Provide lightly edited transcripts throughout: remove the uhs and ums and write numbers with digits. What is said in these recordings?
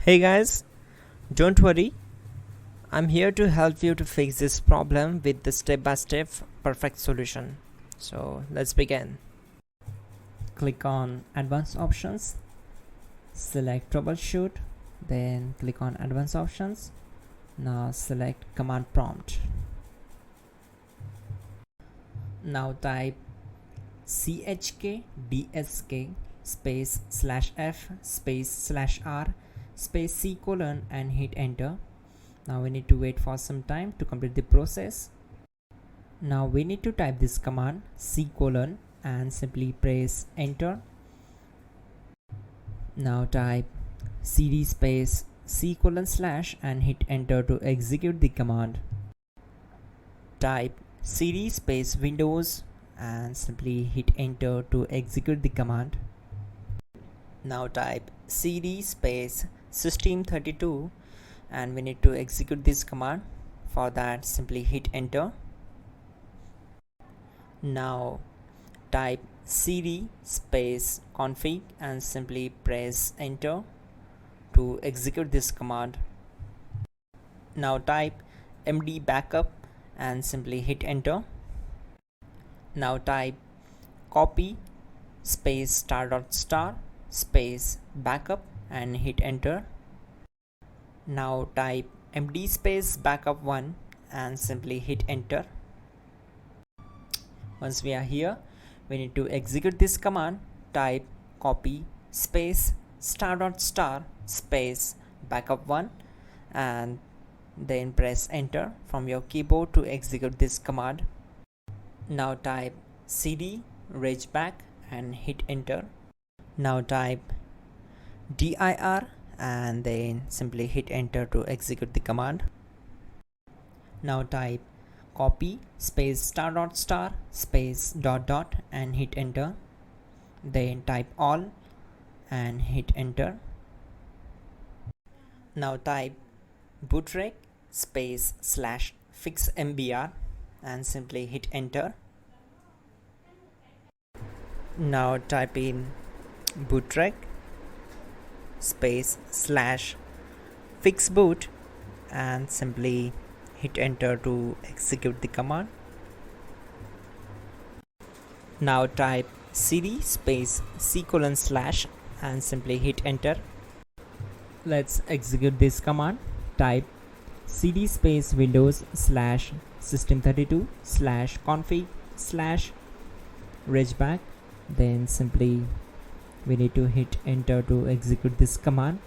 Hey guys, don't worry, I'm here to help you to fix this problem with the step-by-step perfect solution. So let's begin. Click on Advanced Options, select Troubleshoot, then click on Advanced Options. Now select Command Prompt. Now type chkdsk space /f space /r space c colon and hit enter. Now we need to wait for some time to complete the process. Now we need to type this command c colon and simply press enter. Now type cd space c colon / and hit enter to execute the command. Type cd space windows and simply hit enter to execute the command. Now type cd space system32 and we need to execute this command. For that, simply hit enter. Now type cd space config and simply press enter to execute this command. Now type md backup and simply hit enter. Now type copy space ** space backup and hit enter. Now type md space backup1 and simply hit enter. Once we are here, we need to execute this command. Type copy space ** space backup1 and then press enter from your keyboard to execute this command. Now type cd regback and hit enter. Now type dir and then simply hit enter to execute the command. Now type copy space ** space ... and hit enter. Then type all and hit enter. Now type bootrec space /fixmbr and simply hit enter. Now type in bootrec space /fixboot and simply hit enter to execute the command. Now type cd space c colon / and simply hit enter. Let's execute this command. Type cd space windows /system32 /config /regback. Then simply we need to hit enter to execute this command.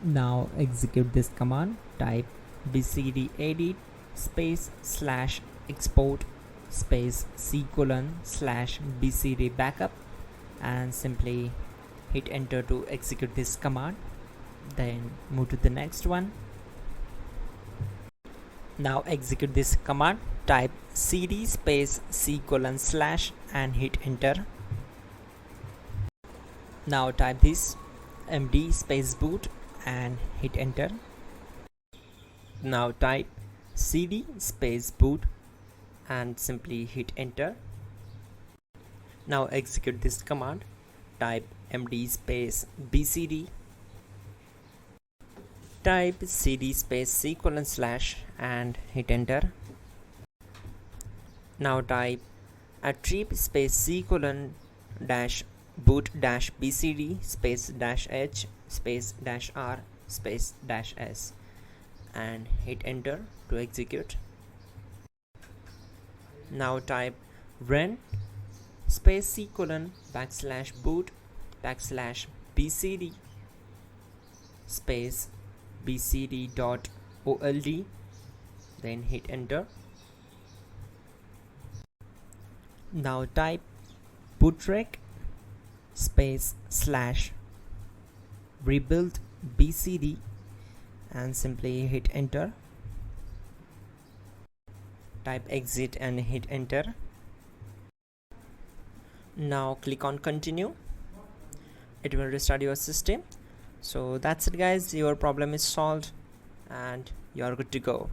Now execute this command. Type bcdedit space /export space c colon /bcd backup and simply hit enter to execute this command. Then move to the next one. Now execute this command. Type cd space c colon / and hit enter. Now type this md space boot and hit enter. Now type cd space boot and simply hit enter. Now execute this command. Type md space bcd. Type cd space c colon / and hit enter. Now type attrib space c colon -boot -bcd space -h space -r space -s and hit enter to execute. Now type run space c colon /boot /bcd space bcd.old, then hit enter. Now type bootrec space /rebuildbcd and simply hit enter. Type exit and hit enter. Now click on continue. It will restart your system. So that's it guys, your problem is solved and you are good to go.